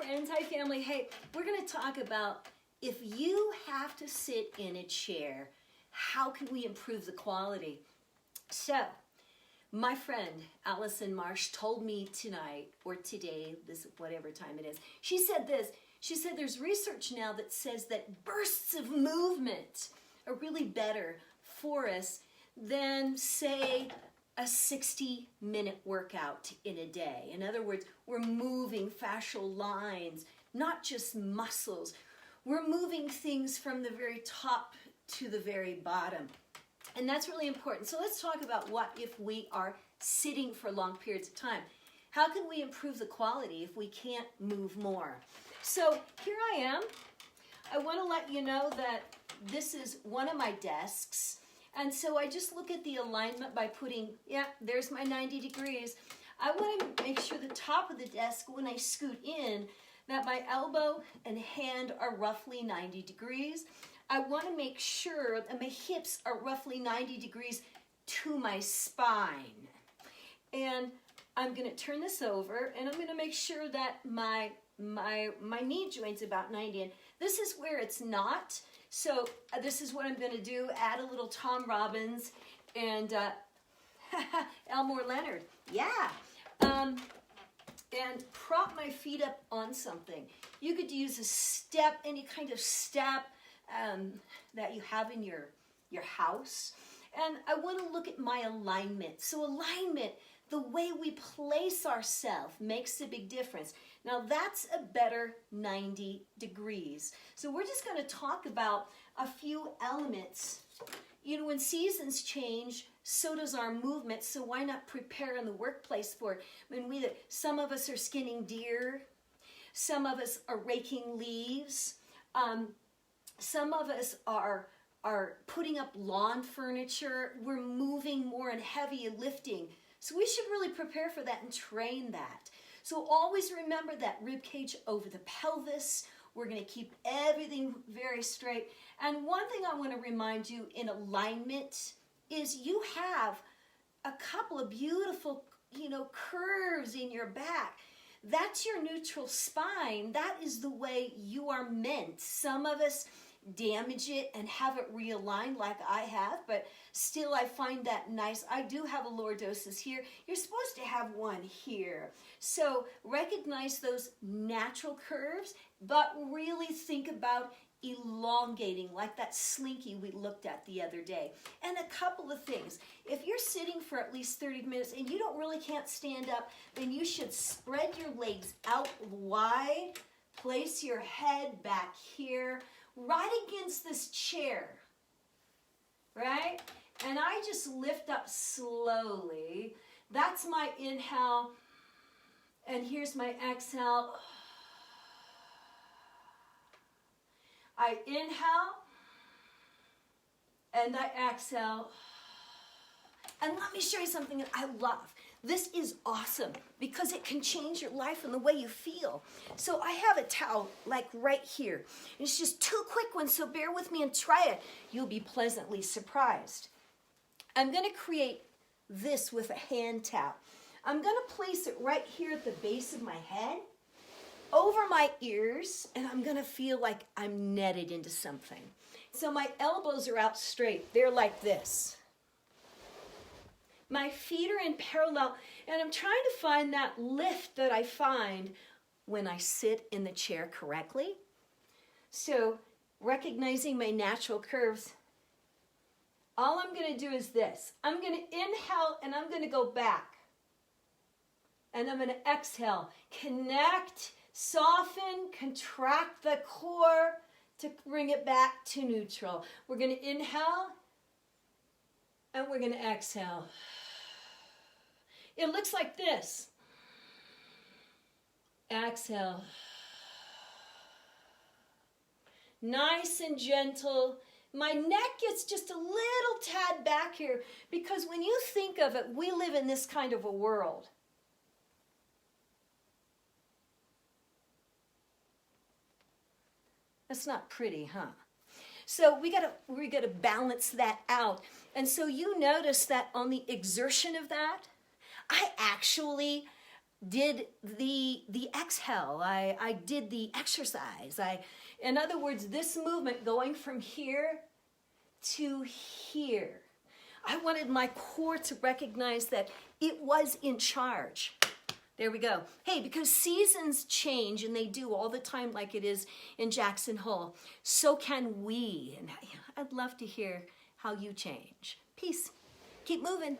friends, hi family. Hey, we're going to talk about if you have to sit in a chair, how can we improve the quality? So, my friend Allison Marsh told me tonight or today, this whatever time it is, she said this. She said there's research now that says that bursts of movement are really better for us than, say, a 60-minute workout in a day. In other words, we're moving fascial lines, not just muscles. We're moving things from the very top to the very bottom. And that's really important. So let's talk about what if we are sitting for long periods of time. How can we improve the quality if we can't move more? So here I am. I want to let you know that this is one of my desks. And so I just look at the alignment by putting, there's my 90 degrees. I want to make sure the top of the desk, when I scoot in, that my elbow and hand are roughly 90 degrees. I want to make sure that my hips are roughly 90 degrees to my spine. And I'm going to turn this over, and I'm going to make sure that my knee joint's about 90. And this is where it's not. So this is what I'm going to do. Add a little Tom Robbins and Elmore Leonard. Yeah. And prop my feet up on something. You could use a step, any kind of step that you have in your house. And I want to look at my alignment. So alignment, the way we place ourselves makes a big difference. Now that's a better 90 degrees. So we're just going to talk about a few elements. You know, when seasons change, so does our movement. So why not prepare in the workplace for it? When some of us are skinning deer, some of us are raking leaves, some of us are putting up lawn furniture. We're moving more and heavy and lifting. So we should really prepare for that and train that. So always remember that rib cage over the pelvis. We're going to keep everything very straight. And one thing I want to remind you in alignment is you have a couple of beautiful, curves in your back. That's your neutral spine. That is the way you are meant. Some of us damage it and have it realigned like I have, but still I find that nice. I do have a lordosis here. You're supposed to have one here. So recognize those natural curves, but really think about elongating like that slinky we looked at the other day. And a couple of things. If you're sitting for at least 30 minutes and you can't stand up, then you should spread your legs out wide, place your head back here, right against this chair, right? And I just lift up slowly. That's my inhale. And here's my exhale. I inhale and I exhale. And let me show you something that I love. This is awesome because it can change your life and the way you feel. So I have a towel like right here. It's just 2 quick ones, so bear with me and try it. You'll be pleasantly surprised. I'm going to create this with a hand towel. I'm going to place it right here at the base of my head, over my ears, and I'm going to feel like I'm netted into something. So my elbows are out straight. They're like this. My feet are in parallel, and I'm trying to find that lift that I find when I sit in the chair correctly. So recognizing my natural curves, all I'm going to do is this. I'm going to inhale, and I'm going to go back. And I'm going to exhale. Connect, soften, contract the core to bring it back to neutral. We're going to inhale, and we're going to exhale. It looks like this. Exhale. Nice and gentle. My neck gets just a little tad back here because when you think of it, we live in this kind of a world. That's not pretty, huh? So we gotta balance that out. And so you notice that on the exertion of that, I actually did the exhale. I did the exercise. In other words, this movement going from here to here. I wanted my core to recognize that it was in charge. There we go. Hey, because seasons change, and they do all the time, like it is in Jackson Hole, so can we. And I'd love to hear how you change. Peace. Keep moving.